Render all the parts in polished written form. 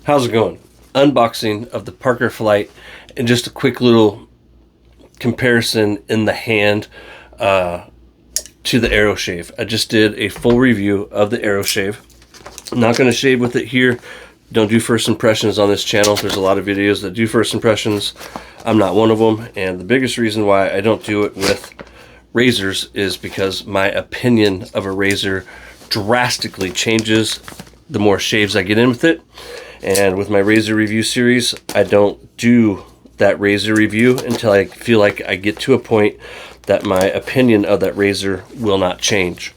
How's it going? Unboxing of the Parker Flight, and just a quick little comparison in the hand to the AeroShave. I just did a full review of the AeroShave. I'm not going to shave with it here. Don't do first impressions on this channel. There's a lot of videos that do first impressions. I'm not one of them, and the biggest reason why I don't do it with razors is because my opinion of a razor drastically changes the more shaves I get in with it. And with my razor review series, I don't do that razor review until I feel like I get to a point that my opinion of that razor will not change.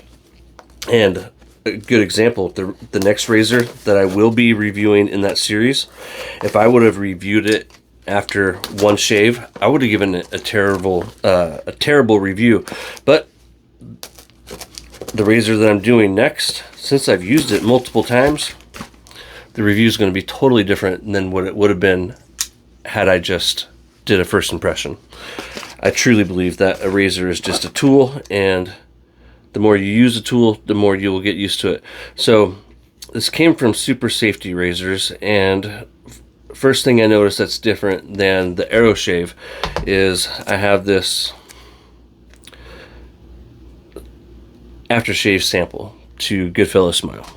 And a good example, the next razor that I will be reviewing in that series, if I would have reviewed it after one shave, I would have given it a terrible review. But the razor that I'm doing next, since I've used it multiple times, the review is going to be totally different than what it would have been had I just did a first impression. I truly believe that a razor is just a tool, and the more you use a tool, the more you will get used to it. So this came from Super Safety Razors, and first thing I noticed that's different than the AeroShave is I have this aftershave sample to Goodfellas Smile.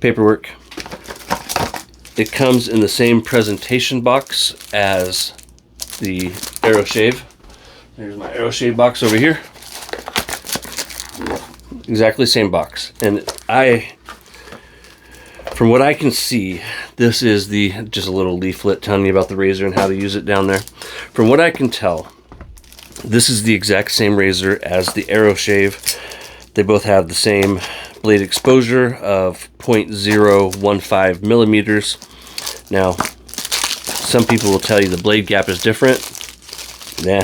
Paperwork. It comes in the same presentation box as the AeroShave. There's my AeroShave box over here. Exactly same box. And from what I can see, this is just a little leaflet telling you about the razor and how to use it down there. From what I can tell, this is the exact same razor as the AeroShave. They both have the same blade exposure of 0.015 millimeters. Now, some people will tell you the blade gap is different. Nah,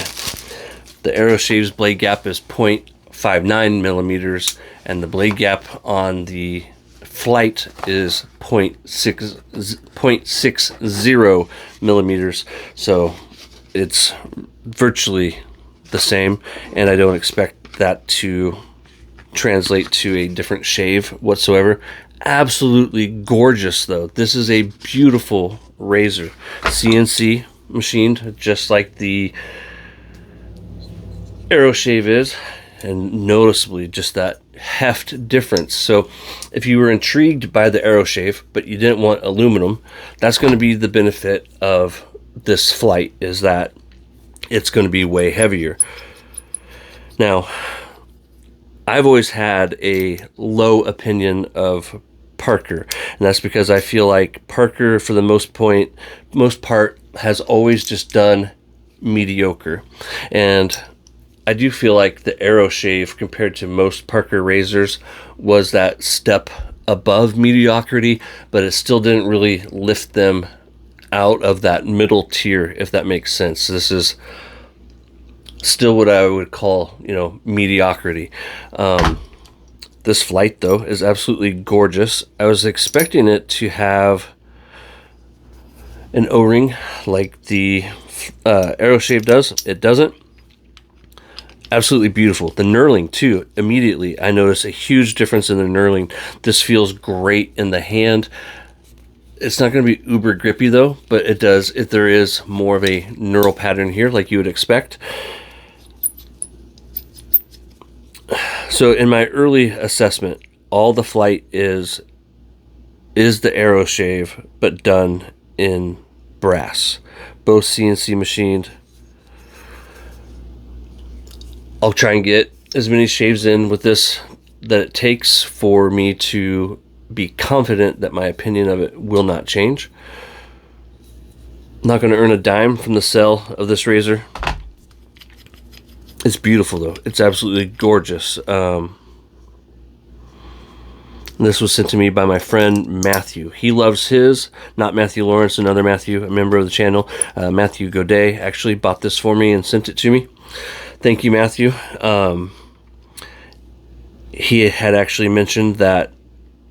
the AeroShave's blade gap is 0.59 millimeters, and the blade gap on the Flight is 0.60 millimeters. So it's virtually the same, and I don't expect that to translate to a different shave whatsoever. Absolutely gorgeous though. This is a beautiful razor, CNC machined just like the AeroShave is, and noticeably just that heft difference. So if you were intrigued by the AeroShave but you didn't want aluminum, that's going to be the benefit of this Flight, is that it's going to be way heavier. Now, I've always had a low opinion of Parker, and that's because I feel like Parker, for the most part, has always just done mediocre. And I do feel like the AeroShave, compared to most Parker razors, was that step above mediocrity, but it still didn't really lift them out of that middle tier, if that makes sense. This is still what I would call, mediocrity. This Flight, though, is absolutely gorgeous. I was expecting it to have an O-ring like the AeroShave does. It doesn't. Absolutely beautiful. The knurling, too. Immediately, I noticed a huge difference in the knurling. This feels great in the hand. It's not going to be uber grippy, though, but it does. If there is more of a knurl pattern here, like you would expect. So in my early assessment, all the Flight is the AeroShave, but done in brass. Both CNC machined. I'll try and get as many shaves in with this that it takes for me to be confident that my opinion of it will not change. I'm not going to earn a dime from the sale of this razor. It's beautiful though. It's absolutely gorgeous. This was sent to me by my friend Matthew. He loves his, not Matthew Lawrence, another Matthew, a member of the channel. Matthew Godet actually bought this for me and sent it to me. Thank you, Matthew. He had actually mentioned that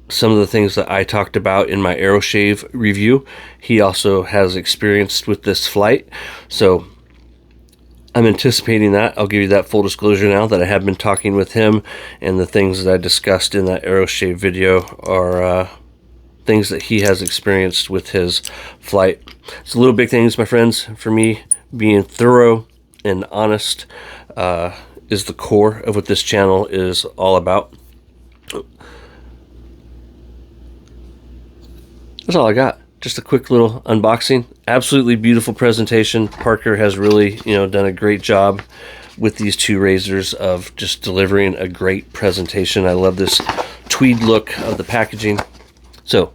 some of the things that I talked about in my AeroShave review, he also has experienced with this Flight. So I'm anticipating that. I'll give you that full disclosure now that I have been talking with him, and the things that I discussed in that AeroShave video are things that he has experienced with his flight. It's the little big things, my friends. For me, being thorough and honest is the core of what this channel is all about. That's all I got. Just a quick little unboxing. Absolutely beautiful presentation. Parker has really, done a great job with these two razors of just delivering a great presentation. I love this tweed look of the packaging. So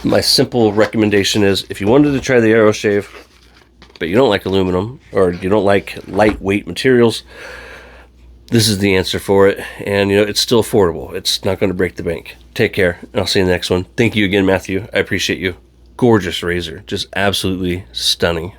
my simple recommendation is, if you wanted to try the AeroShave, but you don't like aluminum or you don't like lightweight materials, this is the answer for it. And it's still affordable. It's not going to break the bank. Take care, and I'll see you in the next one. Thank you again, Matthew. I appreciate you. Gorgeous razor, just absolutely stunning.